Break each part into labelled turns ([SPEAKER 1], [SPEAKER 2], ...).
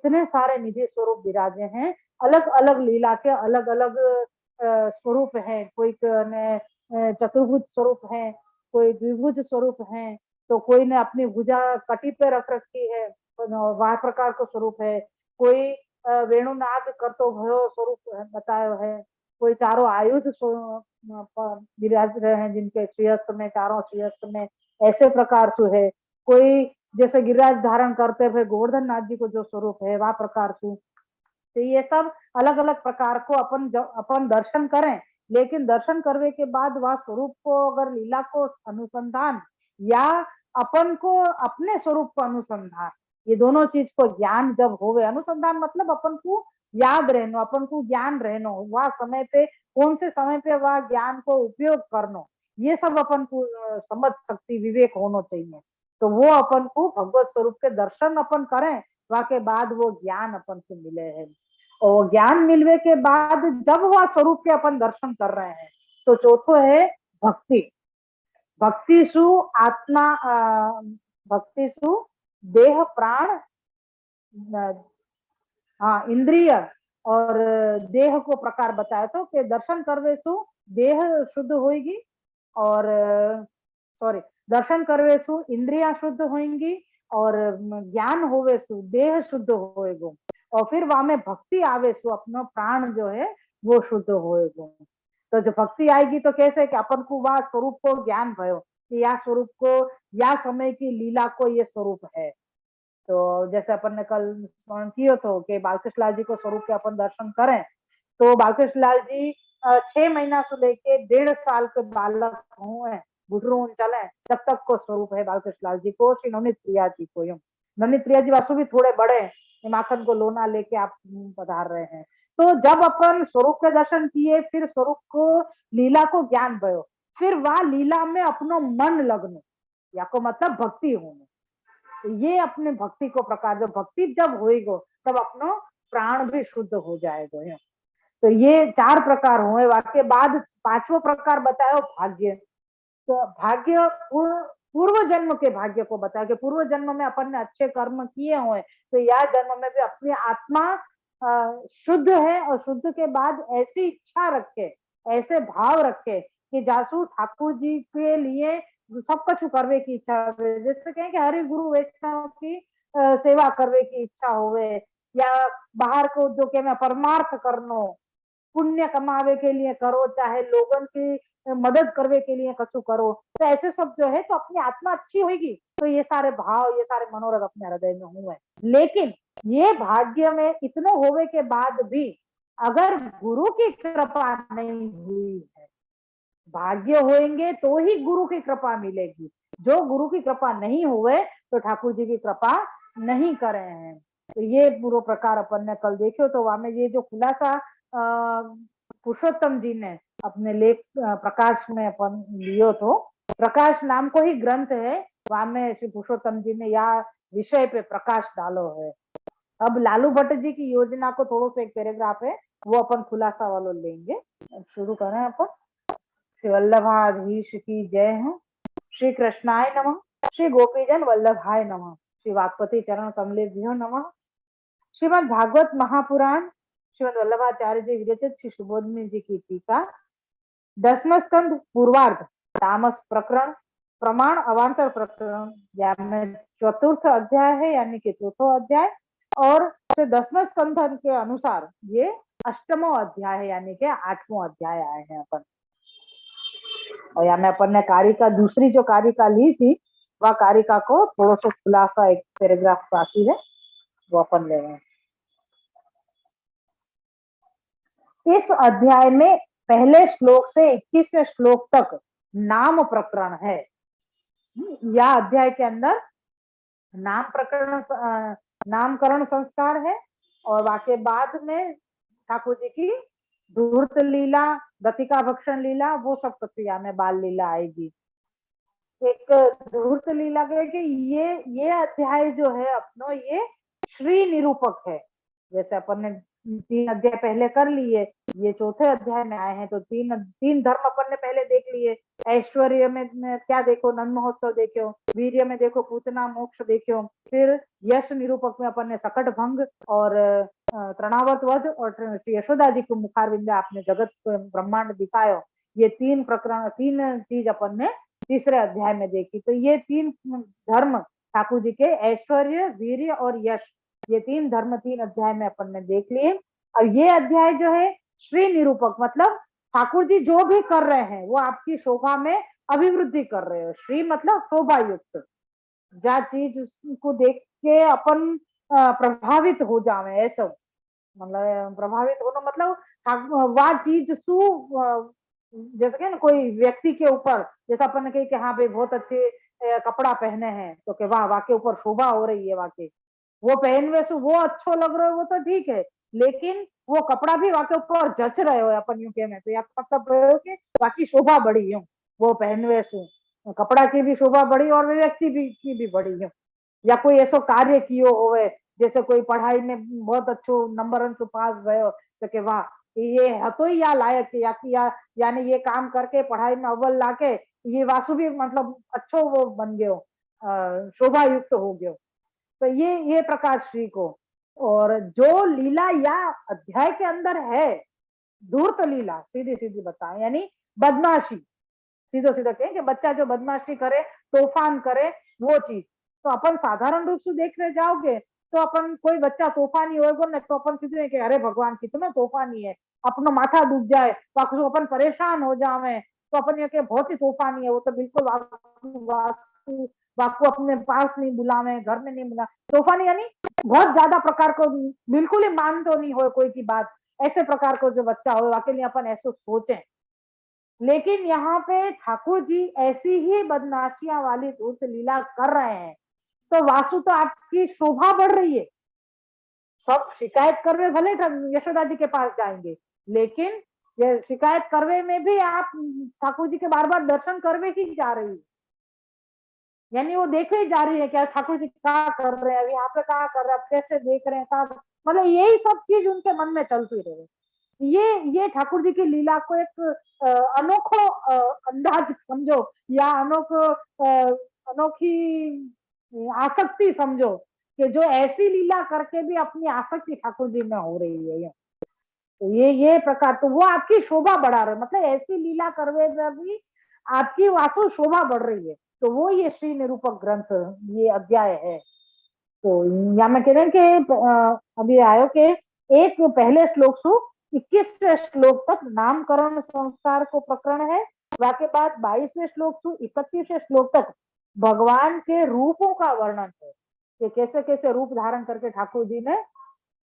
[SPEAKER 1] इतने सारे निधि स्वरूप विराजे हैं, अलग अलग लीला के अलग अलग स्वरूप हैं। कोई चतुर्भुज स्वरूप है, कोई द्विभुज स्वरूप है, तो कोई ने अपनी भुजा कटी पे रख रखी है, वह प्रकार का स्वरूप है। कोई वेणुनाद करतो भयो स्वरूप बताया है। कोई चारों आयुध विराज रहे हैं, जिनके श्रीहस्त में, चारों श्रीहस्त में ऐसे प्रकार से है। कोई जैसे गिरिराज धारण करते हुए गोवर्धन नाथ जी को जो स्वरूप है वह प्रकार से। तो ये सब अलग अलग प्रकार को अपन दर्शन करें, लेकिन दर्शन करने के बाद वह स्वरूप को, अगर लीला को अनुसंधान या अपन को अपने स्वरूप को अनुसंधान, ये दोनों चीज को ज्ञान जब होवे, अनुसंधान मतलब अपन को याद रहना, अपन को ज्ञान रहना, वह समय पे कौन से समय पे वह ज्ञान को उपयोग करना, ये सब अपन को समझ शक्ति विवेक होना चाहिए। तो वो अपन को भगवत स्वरूप के दर्शन अपन करें, वह के बाद वो ज्ञान अपन को मिले है। और ज्ञान मिलने के बाद जब वह स्वरूप के अपन दर्शन कर रहे हैं, तो चौथो है भक्ति। भक्तिषु आत्मा, भक्तिषु देह प्राण, हाँ इंद्रिय और देह को प्रकार बताया, तो कि दर्शन करवे सु देह शुद्ध होगी, और सॉरी, दर्शन करवे सु इंद्रिया शुद्ध होंगी, और ज्ञान होवे सु देह शुद्ध होएगो, और फिर वहां में भक्ति आवे सु अपना प्राण जो है वो शुद्ध होएगो। तो जो भक्ति आएगी तो कैसे कि अपन को वह स्वरूप को ज्ञान भयो कि या स्वरूप को, या समय की लीला को ये स्वरूप है। तो जैसे अपन ने कल स्मरण किया तो कि बालकृष्ण लाल जी को स्वरूप के अपन दर्शन करें, तो बालकृष्ण लाल जी 6 महीना से लेके 1.5 साल के बालक हुए, बुढ़रू चले, तब तक को स्वरूप है बालकृष्ण लाल जी को, श्री नवनीत प्रिया जी को। यूं नवनीत प्रिया जी वासु भी थोड़े बड़े, माखन को लोना लेके आप पधार रहे हैं। तो जब अपन स्वरूप के दर्शन किए, फिर स्वरूप को लीला को ज्ञान भयो, फिर वह लीला में अपनो मन लगने, या को मतलब भक्ति होने। तो ये अपने भक्ति को प्रकार, जो भक्ति जब होएगो तब अपनो प्राण भी शुद्ध हो जाएगा। तो ये 4 प्रकार हुए। वाक्य बाद 5वां प्रकार बताया भाग्य। तो भाग्य पूर्व जन्म के भाग्य को बताया कि पूर्व जन्म में अपन ने अच्छे कर्म किए हुए, तो यह जन्म में भी अपनी आत्मा शुद्ध है, और शुद्ध के बाद ऐसी इच्छा रखे, ऐसे भाव रखे कि जासू ठाकुर जी के लिए सब कुछ करवे की इच्छा हो, जैसे कहें कि हरि गुरु वैष्णव की सेवा करवे की इच्छा होवे, या बाहर को जो के मैं परमार्थ करनो, पुण्य कमावे के लिए करो, चाहे लोगों की मदद करने के लिए कछु करो, तो ऐसे सब जो है तो अपनी आत्मा अच्छी होगी, तो ये सारे भाव, ये सारे मनोरथ अपने हृदय में हुए। लेकिन ये भाग्य में इतने होवे के बाद भी अगर गुरु की कृपा नहीं हुई है, भाग्य होंगे तो ही गुरु की कृपा मिलेगी। जो गुरु की कृपा नहीं हुए तो ठाकुर जी की कृपा नहीं करे हैं। तो ये पूर्व प्रकार अपन ने कल देखो, तो वहां में ये जो खुलासा पुरुषोत्तम जी ने अपने लेख प्रकाश में अपन लियो, तो प्रकाश नाम को ही ग्रंथ है, वहां में श्री पुरुषोत्तम जी ने यह विषय पे प्रकाश डालो है। अब लालू भट्ट जी की योजना को थोड़ा सा एक पैराग्राफ है, वो अपन खुलासा वालों लेंगे। शुरू करें अपन। श्री वल्लभाधीश की जय है। श्री कृष्णाय नमः। श्री गोपीजन वल्लभाय नमः। श्री वाक्पति चरण कमलेभ्यो नमः। श्रीमद् भागवत महापुराण श्रीमद् वल्लभाचार्य जी विरचित श्री सुबोधनी जी की टीका, 10वां स्कंद पूर्वार्ध, तामस प्रकरण, प्रमाण अवान्तर प्रकरण, यानी 4th अध्याय है, यानी कि 4वां अध्याय, और 10वां स्कंद के अनुसार ये 8वां अध्याय है, यानी कि 8वां अध्याय आए हैं अपन। और यहाँ में अपन ने कारिका, दूसरी जो कारिका ली थी, वह कारिका को थोड़ा सा खुलासा एक पैराग्राफ बाकी है, वो अपन ले रहे हैं। इस अध्याय में पहले श्लोक से 21वें श्लोक तक नाम प्रकरण है। यह अध्याय के अंदर नाम प्रकरण, नामकरण संस्कार है, और वाके बाद में ठाकुर जी की धूर्त लीला, गतिका भक्षण लीला, वो सब प्रक्रिया में बाल लीला आएगी। एक धूर्त लीला के ये अध्याय जो है अपनो, ये श्री निरूपक है। जैसे अपन ने 3 अध्याय पहले कर लिए, ये चौथे अध्याय में आए हैं, तो तीन धर्म अपन ने पहले देख लिए। ऐश्वर्य में क्या देखो, नंद महोत्सव देखो, वीर्य में देखो पूतना मोक्ष देखो, फिर यश निरूपक में अपन ने सकट भंग और तृणावर्त वध और श्री यशोदा जी को मुखारविंद आपने जगत ब्रह्मांड दिखायो, ये 3 प्रकरण 3 चीज अपन ने तीसरे अध्याय में देखी। तो ये 3 धर्म ठाकुर जी के, ऐश्वर्य, वीर्य और यश, ये 3 धर्म 3 अध्याय में अपन ने देख लिए। और ये अध्याय जो है श्री निरूपक, मतलब ठाकुर जी जो भी कर रहे हैं वो आपकी शोभा में अभिवृद्धि कर रहे हो। श्री मतलब शोभा युक्त, जा चीज को देख के अपन प्रभावित हो जावे, ऐसा मतलब प्रभावित होना मतलब वह चीज सु जैसे कि ना कोई व्यक्ति के ऊपर, जैसा अपन ने कही कि हाँ भाई बहुत अच्छे कपड़ा पहने हैं, तो कि वाह वाके ऊपर शोभा हो रही है, वाके वो पहनवे से वो अच्छो लग रहा है, वो तो ठीक है, लेकिन वो कपड़ा भी वाके ऊपर जच रहे हो अपन यूं के में, तो या मतलब कि बाकी शोभा बढ़ी यूं वो पहनवे से, कपड़ा की भी शोभा बढ़ी और व्यक्ति भी की भी बढ़ी यूं। या कोई ऐसा कार्य कियो होवे, जैसे कोई पढ़ाई में बहुत अच्छो नंबर से पास भयो, तो के वाह ये हतो ही या लायक या कि यानी ये काम करके पढ़ाई में अव्वल लाके ये वासु भी मतलब अच्छो वो बन गयो, शोभा युक्त हो गयो। तो ये प्रकार श्री को, और जो लीला या अध्याय के अंदर है धूर्त लीला, सीधी सीधी बताए यानी बदमाशी, सीधो सीधा कहें कि बच्चा जो बदमाशी करे, तूफान करे, वो चीज तो अपन साधारण रूप से देखने जाओगे तो अपन कोई बच्चा तूफानी होगा ना, तो अपन सीधे कि अरे भगवान कितना तूफानी है, अपना माथा दुख जाए, तो अपन परेशान हो जावे, तो अपन ये बहुत ही तूफानी है, वो तो बिल्कुल वाकु अपने पास नहीं बुलावे, घर में नहीं बुला, तूफानी यानी बहुत ज्यादा प्रकार को बिल्कुल ही मान तो नहीं हो कोई की बात, ऐसे प्रकार को जो बच्चा हो वाकई नहीं अपन ऐसे सोचे। लेकिन यहाँ पे ठाकुर जी ऐसी ही बदमाशियां वाली धूर्त लीला कर रहे हैं, तो वासु तो आपकी शोभा बढ़ रही है, सब शिकायत करवे भले यशोदा जी के पास जाएंगे, लेकिन ये शिकायत करवे में भी आप ठाकुर जी के बार बार दर्शन करवे ही जा रही है, यानी वो देखे ही जा रही है क्या ठाकुर जी क्या कर रहे हैं, अभी यहाँ पे क्या कर रहे हैं, कैसे देख रहे हैं, मतलब यही सब चीज उनके मन में चलती रहे। ये ठाकुर जी की लीला को एक अनोखो अंदाज समझो, या अनोखी आसक्ति समझो, कि जो ऐसी लीला करके भी अपनी आसक्ति ठाकुर जी में हो रही है। तो ये प्रकार, तो वो आपकी शोभा बढ़ा रहे, मतलब ऐसी लीला करवे भी आपकी वासु शोभा बढ़ रही है, तो वो ये श्री निरूपक ग्रंथ ये अध्याय है। तो यहाँ मैं कह रहे हैं कि अभी आयो के एक पहले श्लोक सु 21वें श्लोक तक नामकरण संस्कार को प्रकरण है, वाके बाद 22वें श्लोक सु 31वें श्लोक तक भगवान के रूपों का वर्णन है, कि कैसे कैसे रूप धारण करके ठाकुर जी ने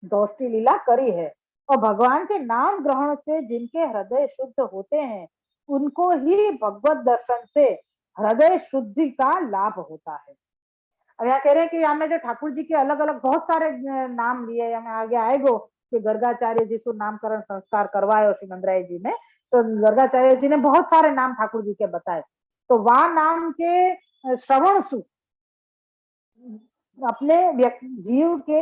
[SPEAKER 1] दोस्ती लीला करी है, और भगवान के नाम ग्रहण से जिनके हृदय शुद्ध होते हैं उनको ही भगवत दर्शन से हृदय शुद्धि का लाभ होता है। अब यहाँ कह रहे हैं कि यहाँ में जो ठाकुर जी के अलग अलग बहुत सारे नाम लिए, हमें आगे आएगो कि गर्गाचार्य जी से नामकरण संस्कार करवाए श्री नंदराय जी ने, तो गर्गाचार्य जी ने बहुत सारे नाम ठाकुर जी के बताए, तो वह नाम के श्रवण सु अपने जीव के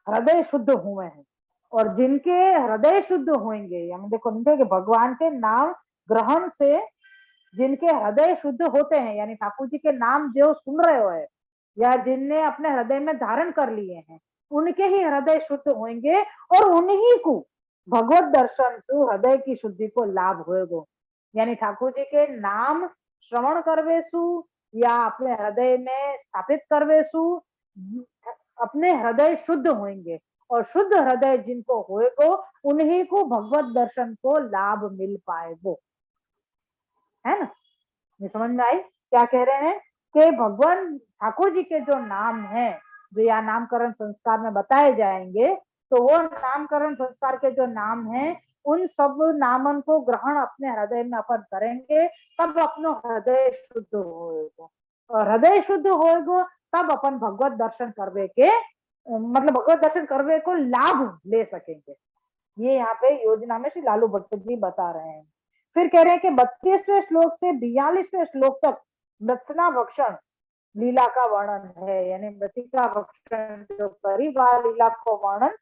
[SPEAKER 1] हृदय शुद्ध हुए हैं, और जिनके हृदय शुद्ध होंगे, यानी देखो कि भगवान के नाम ग्रहण से जिनके हृदय शुद्ध होते हैं, यानी ठाकुर जी के नाम जो सुन रहे हो है या जिनने अपने हृदय में धारण कर लिए हैं, उनके ही हृदय शुद्ध होंगे, और उन्हीं को भगवत दर्शन से हृदय की शुद्धि को लाभ होएगा। यानी ठाकुर जी के नाम श्रवण करवे सु या अपने हृदय में स्थापित करवे सु अपने हृदय शुद्ध होंगे, और शुद्ध हृदय जिनको होएगो उन्हीं को भगवत दर्शन को लाभ मिल पाएगो, है ना। ये समझ में आई क्या कह रहे हैं कि भगवान ठाकुर जी के जो नाम है जो या नामकरण संस्कार में बताए जाएंगे, तो वो नामकरण संस्कार के जो नाम है उन सब नामन को ग्रहण अपने हृदय में अपन करेंगे, तब अपनो हृदय शुद्ध होएगा, और हृदय शुद्ध होएगा तब अपन भगवत दर्शन करवे के मतलब भगवत दर्शन करवे को लाभ ले सकेंगे। ये यहाँ पे योजना में श्री लालू भट्ट जी बता रहे हैं। फिर कह रहे हैं कि 32वें श्लोक से 42वें श्लोक तक मृत्सना भक्षण लीला का वर्णन है, यानी मृतिका भक्षण जो परिवार लीला को वर्णन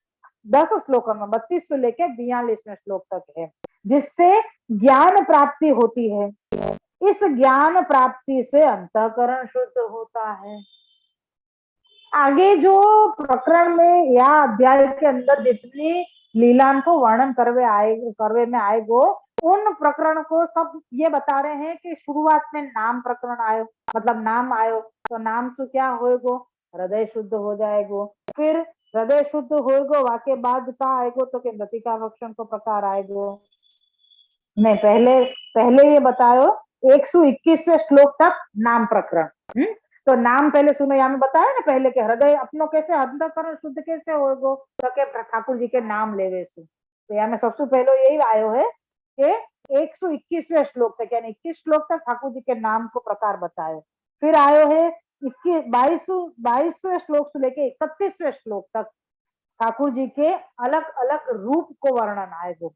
[SPEAKER 1] 10 श्लोकों में 32 से लेके 42वें श्लोक तक है, जिससे ज्ञान प्राप्ति होती है। इस ज्ञान प्राप्ति से अंतःकरण शुद्ध होता है। आगे जो प्रकरण में या अध्याय के अंदर जितनी लीलाओं को वर्णन करवे में आएगो, उन प्रकरण को सब ये बता रहे हैं कि शुरुआत में नाम प्रकरण आयो, मतलब नाम आयो तो नाम से क्या होएगो, हृदय शुद्ध हो जाएगो। फिर हृदय शुद्ध होएगो, वाके बाद का आएगो तो के मृतिका भक्षण को प्रकार आएगो। नहीं, पहले पहले ये बतायो 121वें श्लोक तक नाम प्रकरण। तो नाम पहले सुनो, यहाँ में बताया ना पहले के हृदय अपनों कैसे अंतःकरण शुद्ध कैसे होगो, तो के ठाकुर जी के नाम लेवे सु। तो यहाँ में सबसे पहले यही आयो है कि 121वें श्लोक तक, यानी 21 श्लोक तक ठाकुर जी के नाम को प्रकार बताए। फिर आयो है 22वें श्लोक से लेके 31वें श्लोक तक ठाकुर जी के अलग अलग रूप को वर्णन आएगो।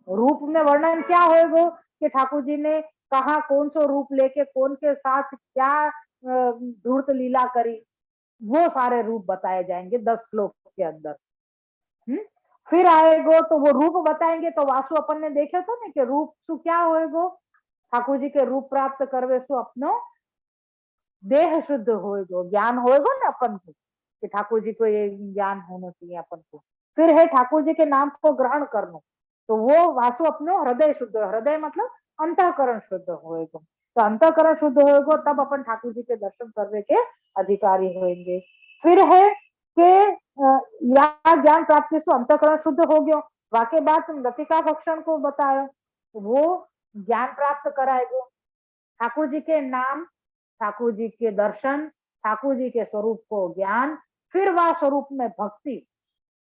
[SPEAKER 1] रूप में वर्णन क्या होएगो कि ठाकुर जी ने कहा कौन सा रूप लेके कौन के साथ क्या धूर्त लीला करी, वो सारे रूप बताए जाएंगे 10 श्लोक के अंदर। फिर आएगो तो वो रूप बताएंगे, तो वासु अपन ने देखे तो ना कि रूप सु क्या होएगो, ठाकुर जी के रूप प्राप्त करवे सु अपनो देह शुद्ध होएगो, ज्ञान होएगो ना अपन को कि ठाकुर जी को ये ज्ञान होना चाहिए अपन को। फिर है ठाकुर जी के नाम को ग्रहण करना, तो वो वासु अपनो हृदय शुद्ध, हृदय मतलब अंतःकरण शुद्ध होएगो। तो अंतःकरण शुद्ध होएगो तब अपन ठाकुर जी के दर्शन करने के अधिकारी होंगे। फिर है कि या ज्ञान प्राप्ति से अंतःकरण शुद्ध हो गयो, वाके बाद मृतिका भक्षण को बतायो, वो ज्ञान प्राप्त कराएगो। ठाकुर जी के नाम, ठाकुर जी के दर्शन, ठाकुर जी के स्वरूप को ज्ञान, फिर वह स्वरूप में भक्ति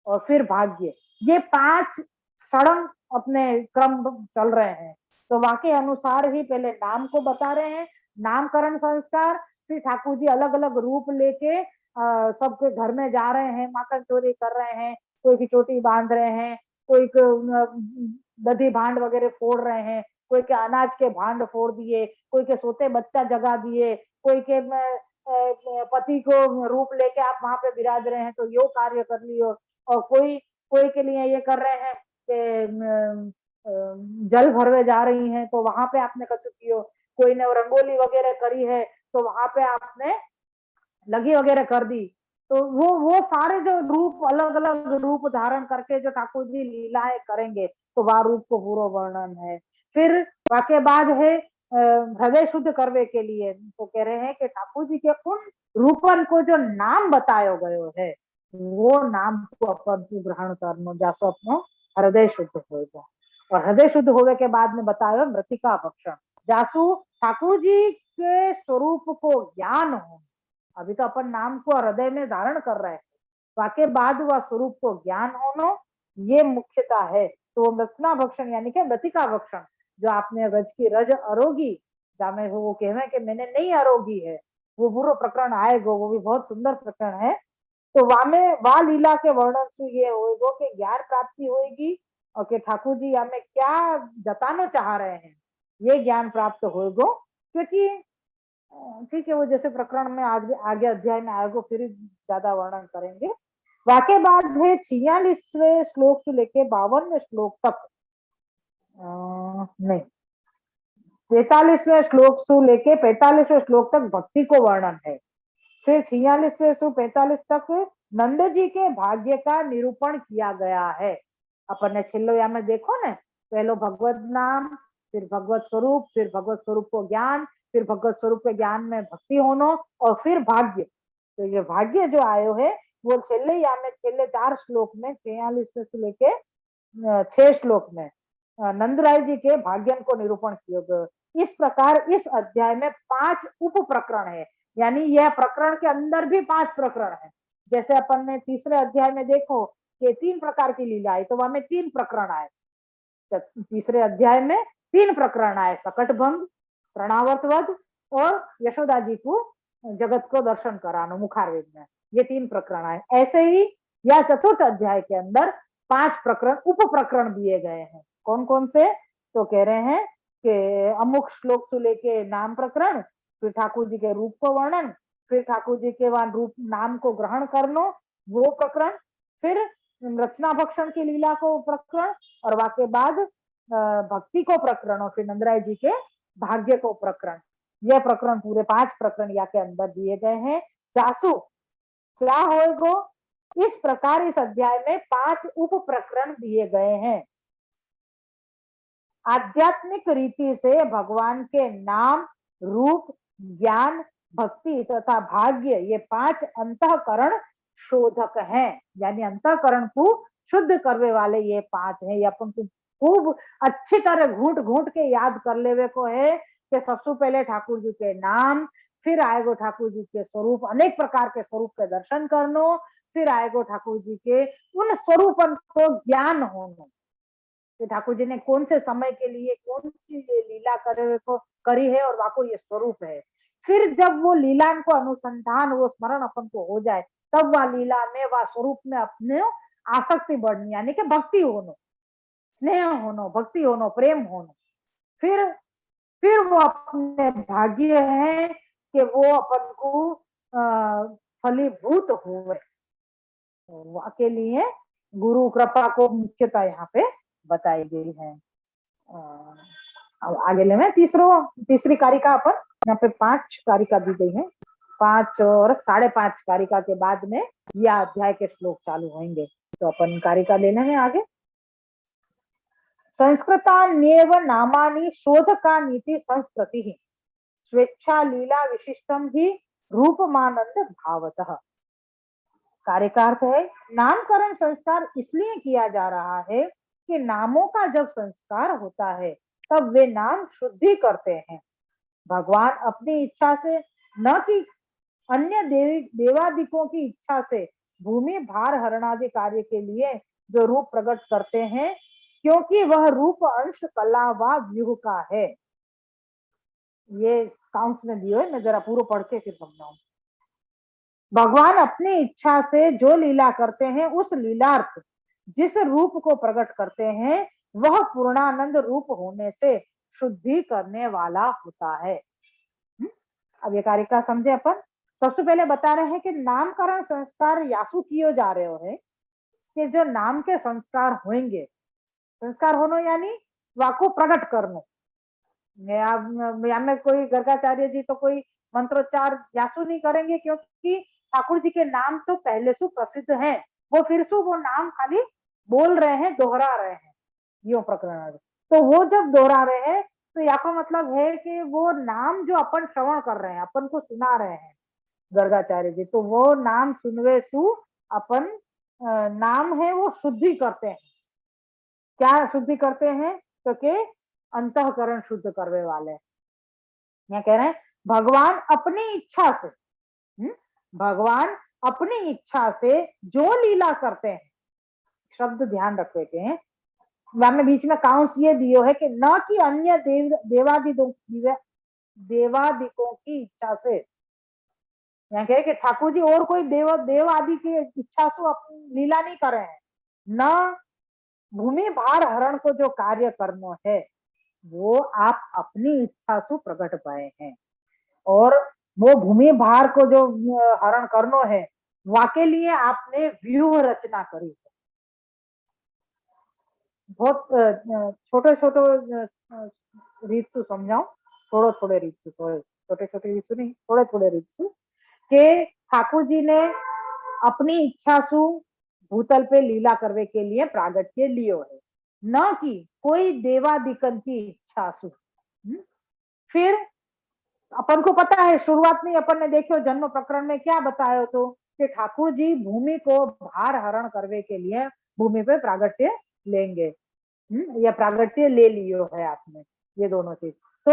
[SPEAKER 1] और फिर भाग्य, ये 5 सड़ंग अपने क्रम चल रहे हैं। तो वाके अनुसार ही पहले नाम को बता रहे हैं, नामकरण संस्कार, फिर ठाकुर जी अलग अलग रूप लेके सबके घर में जा रहे हैं, माखन चोरी कर रहे हैं, कोई की चोटी बांध रहे हैं, कोई दधी भांड वगैरह फोड़ रहे हैं, कोई के अनाज के भांड फोड़ दिए, कोई के सोते बच्चा जगा दिए, कोई के पति को रूप लेके आप वहां पे विराज रहे हैं तो यो कार्य कर लियो। और कोई कोई के लिए ये कर रहे हैं कि जल भरवे जा रही हैं तो वहां पे आपने कर चुकी हो, कोई ने रंगोली वगैरह करी है तो वहां पे आपने लगी वगैरह कर दी। तो वो सारे जो रूप अलग अलग रूप धारण करके जो ठाकुर जी लीलाएं करेंगे, तो वह रूप को पूरा वर्णन है। फिर वाके बाद है हृदय शुद्ध करने के लिए तो कह रहे हैं कि ठाकुर जी के उन रूपन को जो नाम बतायो गयो है, वो नाम को अपन ग्रहण करनो, जासो अपनो हृदय शुद्ध होगा। और हृदय शुद्ध होने के बाद में बतायो मृतिका भक्षण, जासु ठाकुर जी के स्वरूप को ज्ञान हो। अभी तो अपन नाम को हृदय में धारण कर रहे हैं, वाके बाद वह स्वरूप को ज्ञान होना, ये मुख्यता है। तो मृत्सना भक्षण यानी कि मृतिका भक्षण, जो आपने रज की रज अरोगी, जामे वो कहवे कि मैंने नहीं अरोगी है, वो पूरा प्रकरण आएगो, वो भी बहुत सुंदर प्रकरण है। तो वामे वा लीला के वर्णन से ये होएगो कि ज्ञान प्राप्ति होएगी और कि ठाकुर जी हमें क्या जताना चाह रहे हैं, ये ज्ञान प्राप्त होएगो। क्योंकि ठीक है, वो जैसे प्रकरण में आगे अध्याय में आएगो फिर ज्यादा वर्णन करेंगे। वाके बाद है 46वें श्लोक से लेके 52वें श्लोक तक, नहीं 43वें श्लोक से लेके 45वें श्लोक तक भक्ति को वर्णन है। फिर 46वें से 45 तक नंद जी के भाग्य का निरूपण किया गया है। अपन ने छिल्लो या में देखो ना, पहलो भगवत नाम, फिर भगवत स्वरूप, फिर भगवत स्वरूप को ज्ञान, फिर भगवत स्वरूप के ज्ञान में भक्ति होनो, और फिर भाग्य। तो ये भाग्य जो आयो है वो छिल्ले या में छिल्ले 4 श्लोक में 46 से लेके 6 श्लोक में नंदराय जी के भाग्यन को निरूपण किया गया। इस प्रकार इस अध्याय में 5 उप प्रकरण है, यानी यह प्रकरण के अंदर भी 5 प्रकरण है। जैसे अपन ने तीसरे अध्याय में देखो कि 3 प्रकार की लीला आई, तो वहां में 3 प्रकरण आए। तीसरे अध्याय में 3 प्रकरण आए, सकट भंग, प्रणावर्तवध और यशोदा जी को जगत को दर्शन कराना मुखारवेद में, ये 3 प्रकरण आए। ऐसे ही यह चतुर्थ अध्याय के अंदर 5 प्रकरण उप प्रकरण दिए गए हैं। कौन कौन से, तो कह रहे हैं कि अमुक श्लोक से लेके नाम प्रकरण, फिर ठाकुर जी के रूप को वर्णन, फिर ठाकुर जी के वहां रूप नाम को ग्रहण करनो वो प्रकरण, फिर रचना भक्षण की लीला को प्रकरण, और वाके बाद भक्ति को प्रकरण, और फिर नंदराय जी के भाग्य को प्रकरण। यह प्रकरण पूरे 5 प्रकरण या के अंदर दिए गए हैं। जासु क्या होएगो, इस प्रकार इस अध्याय में 5 उप प्रकरण दिए गए हैं। आध्यात्मिक रीति से भगवान के नाम, रूप, ज्ञान, भक्ति तथा भाग्य, ये 5 अंतःकरण शोधक हैं, यानी अंतःकरण को शुद्ध करने वाले ये 5 हैं। ये अपन खूब अच्छी तरह घूट घूट के याद कर लेवे को है कि सबसे पहले ठाकुर जी के नाम, फिर आएगो ठाकुर जी के स्वरूप, अनेक प्रकार के स्वरूप के दर्शन करनो, फिर आएगो ठाकुर जी के उन स्वरूपन को ज्ञान होनो, ठाकुर जी ने कौन से समय के लिए कौन सी लीला करे को करी है और वाको ये स्वरूप है। फिर जब वो लीला को अनुसंधान, वो स्मरण अपन को हो जाए, तब वह लीला में वह स्वरूप में अपने आसक्ति बढ़नी, यानी कि भक्ति होनो, स्नेह होनो, भक्ति होनो, प्रेम होनो। फिर वो अपने भाग्य है कि वो अपन को फलीभूत हो, के लिए गुरु कृपा को मुख्यता यहाँ पे बताई गई है। अब आगे ले में तीसरी कारिका अपन, यहाँ पे 5 कारिका दी गई है, 5 और 5.5 कारिका के बाद में यह अध्याय के श्लोक चालू होंगे। तो अपन कारिका लेने में आगे। संस्कृतान्येव नामानि शोधका नीति संस्कृति स्वेच्छा लीला विशिष्टम ही रूपमानंद भावतः। कार्यकार्थ है, नामकरण संस्कार इसलिए किया जा रहा है कि नामों का जब संस्कार होता है तब वे नाम शुद्धि करते हैं। भगवान अपनी इच्छा से, न कि अन्य देवादिकों की इच्छा से, भूमि भार हरणादि कार्य के लिए जो रूप प्रकट करते हैं, क्योंकि वह रूप अंश कला व व्यूह का है। ये काउंस में दिए हुए, मैं जरा पूरा पढ़ के फिर समझाऊं। भगवान अपनी इच्छा से जो लीला करते हैं, उस लीलार्थ जिस रूप को प्रकट करते हैं, वह पूर्णानंद रूप होने से शुद्धि करने वाला होता है। अब ये कारिका समझे अपन। सबसे पहले बता रहे हैं कि नामकरण संस्कार यासु किए जा रहे हो है कि जो नाम के संस्कार होंगे, संस्कार होनो यानी वाको प्रकट करनो। में कोई गर्गाचार्य जी तो कोई मंत्रोच्चार यासु नहीं करेंगे, क्योंकि ठाकुर जी के नाम तो पहले से प्रसिद्ध हैं, वो फिर से वो नाम खाली बोल रहे हैं, दोहरा रहे हैं, यो प्रकरण। तो वो जब दोहरा रहे हैं तो या का मतलब है कि वो नाम जो अपन श्रवण कर रहे हैं, अपन को सुना रहे हैं गर्गाचार्य जी, तो वो नाम सुनवे सु अपन नाम है वो शुद्धि करते हैं। क्या शुद्धि करते हैं? क्योंकि अंतःकरण शुद्ध करने वाले। यहाँ कह रहे हैं भगवान अपनी इच्छा से, भगवान अपनी इच्छा से जो लीला करते हैं, शब्द ध्यान रखे के हैं, में बीच में काउंस ये दियो है कि न कि अन्य देवादिकों की इच्छा से। यहाँ कह रहे कि ठाकुर जी और कोई देव आदि की इच्छा से अपनी लीला नहीं कर रहे हैं, न भूमि भार हरण को जो कार्य करना है वो आप अपनी इच्छा से प्रकट पाए हैं, और वो भूमि भार को जो हरण करनो है वाके लिए आपने व्यूह रचना करी। बहुत छोटे छोटे रीत से समझाऊं, थोड़े रीत से, छोटे रीत से नहीं, थोड़े रीत से, के ठाकुर जी ने अपनी इच्छा सु भूतल पे लीला करने के लिए प्रागट्य लियो है, न कि कोई देवादिकन की इच्छा सु। फिर अपन को पता है शुरुआत में अपन ने देखो जन्म प्रकरण में क्या बताया, तो कि ठाकुर जी भूमि को भार हरण करने के लिए भूमि पे प्रागट्य लेंगे, या प्रागट्य ले लियो है आपने, ये दोनों चीज। तो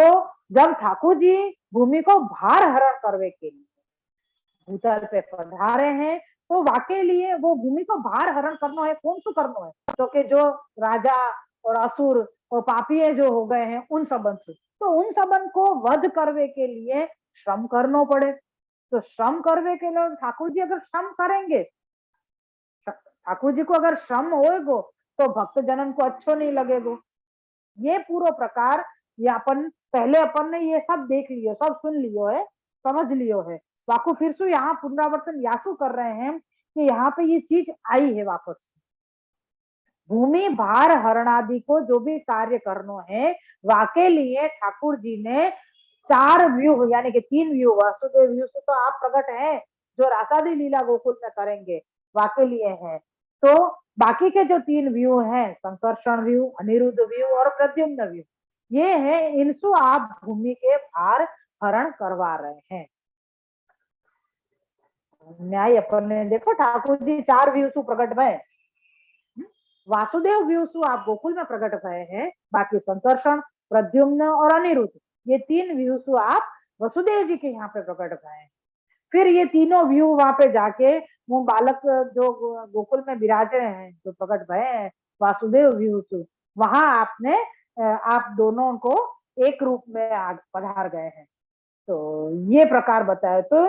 [SPEAKER 1] जब ठाकुर जी भूमि को भार हरण करने के लिए भूतल पे पधारे हैं, तो वाके लिए वो भूमि को भार हरण करना है, कौन सा करना है? क्योंकि जो राजा और असुर और पापी जो हो गए हैं उन सबन से, तो उन सबन को वध करने के लिए श्रम करना पड़े। तो श्रम करने के लिए ठाकुर जी अगर श्रम करेंगे, ठाकुर जी को अगर श्रम होएगो तो भक्त जनन को अच्छो नहीं लगेगो। ये पूरा प्रकार ये अपन पहले अपन ने ये सब देख लियो, सब सुन लियो है, समझ लियो है। वाकु फिर से यहाँ पुनरावर्तन यासु कर रहे हैं कि यहाँ पे ये चीज आई है वापस। भूमि भार हरणादि को जो भी कार्य करनो है वाके लिए ठाकुर जी ने 4 व्यू यानी कि 3 व्यू वासुदेव व्यू से तो आप प्रकट है जो रासादी लीला गोकुल में करेंगे वाके लिए है। तो बाकी के जो 3 व्यू हैं संकर्षण व्यू, अनिरुद्ध व्यू और प्रद्युम्न व्यू, ये है इनसु आप भूमि के भार हरण करवा रहे हैं। न्याय अपन ने देखो ठाकुर जी 4 व्यू सु प्रकट भय, वासुदेव व्यू आप गोकुल में प्रकट भय हैं, बाकी संकर्षण, प्रद्युम्न और अनिरुद्ध ये 3 व्यू आप वसुदेव जी के यहाँ पे प्रकट भय हैं। फिर ये तीनों व्यू वहां पे जाके वो बालक जो गोकुल में विराज रहे हैं जो प्रकट भय हैं वासुदेव व्यू वहां आपने आप दोनों को एक रूप में पधार गए हैं। तो ये प्रकार बताए तो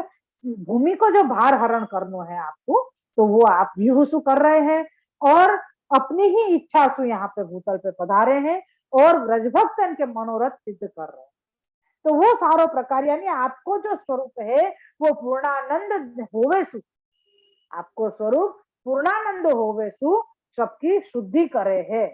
[SPEAKER 1] भूमि को जो भार हरण करना है आपको तो वो आप व्यूहसु कर रहे हैं और अपनी ही इच्छा से यहाँ पे भूतल पे पधारे हैं और ब्रजभक्तन के मनोरथ सिद्ध कर रहे हैं। तो वो सारो प्रकार यानी आपको जो स्वरूप है वो पूर्णानंद होवेसु, आपको स्वरूप पूर्णानंद होवेसु सबकी शुद्धि करे है,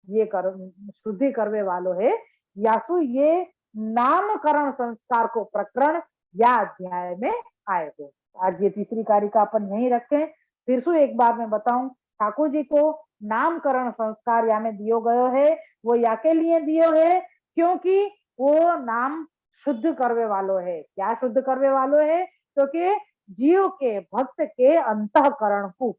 [SPEAKER 1] ये कर शुद्धि करवे वालो है। यासु ये नामकरण संस्कार को प्रकरण या अध्याय में आएगा। आज ये तीसरी कारिका अपन यही रखें। फिर से एक बार मैं बताऊं, ठाकुर जी को नामकरण संस्कार यानी दियो गयो है वो या के लिए दियो है क्योंकि वो नाम शुद्ध करवे वालो है। क्या शुद्ध करवे वालो है? तो के जीव के भक्त के अंतःकरण को,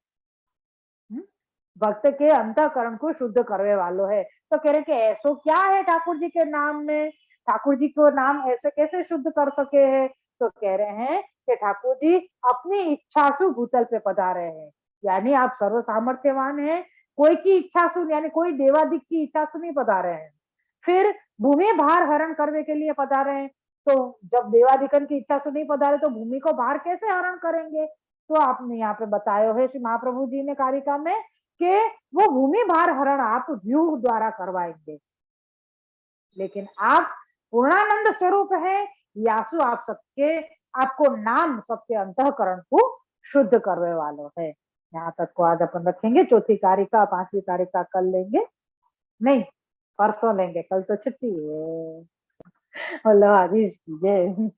[SPEAKER 1] भक्त के अंतःकरण को शुद्ध करवे वालो है। तो कह रहे कि ऐसो क्या है ठाकुर जी के नाम में, ठाकुर जी को नाम ऐसे कैसे शुद्ध कर सके है? तो कह रहे हैं कि ठाकुर जी अपनी इच्छा से भूतल पे पधारे हैं, यानी आप सर्व सामर्थ्यवान हैं, कोई की इच्छा से यानी कोई देवादिक की इच्छा से नहीं पधारे हैं। फिर भूमि भार हरण करने के लिए पधारे हैं, तो जब देवादिकन की इच्छा से नहीं पधारे तो भूमि को भार कैसे हरण करेंगे? तो आपने यहाँ पे बताया है श्री महाप्रभु जी ने कारिका में कि वो भूमि भार हरण आप व्यूह द्वारा करवाएंगे, लेकिन आप पूर्णानंद स्वरूप है यासु आप सबके आपको नाम सबके अंतःकरण को शुद्ध करने वालों है। यहाँ तक को आज अपन रखेंगे। चौथी कारिका 5वीं कारिका कल लेंगे, नहीं परसों लेंगे, कल तो छुट्टी है। बोलो आदि जय।